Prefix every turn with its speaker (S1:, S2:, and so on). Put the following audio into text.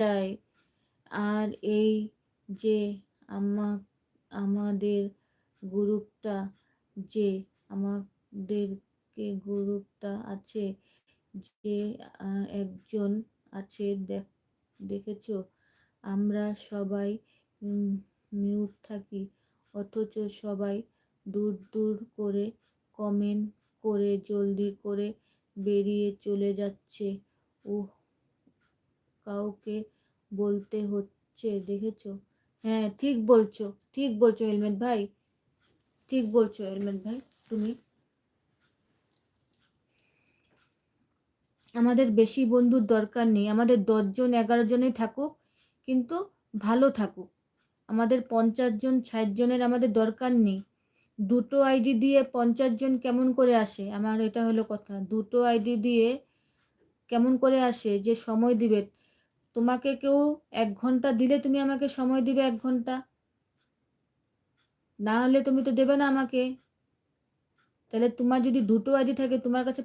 S1: যায়। আর এই যে আমাদের গ্রুপটা গ্রুপটা আছে, যে একজন আছে দেখেছো, আমরা সবাই মিউট থাকি, অথচ সবাই দূর করে কমেন্ট করে জলদি করে বেরিয়ে চলে যাচ্ছে। কাউকে বলতে হচ্ছে, দেখেছো? হ্যাঁ, ঠিক বলছো হেলমেট ভাই, ঠিক বলছো হেলমেট ভাই। তুমি আমাদের বেশি বন্ধুর দরকার নেই, আমাদের 10 জন 11 জনেই থাকুক, কিন্তু ভালো থাকুক। আমাদের 50 জন 60 জনের আমাদের দরকার নেই। দুটো আইডি দিয়ে 50 জন কেমন করে আসে? আমার এটা হলো কথা, দুটো আইডি দিয়ে কেমন করে আসে যে সময় দিবে? তোমাকে কেউ 1 ঘন্টা দিলে তুমি আমাকে সময় দিবে 1 ঘন্টা, না হলে তুমি তো দেবে না আমাকে। তাহলে তোমার যদি দুটো আইডি থাকে, তোমার কাছে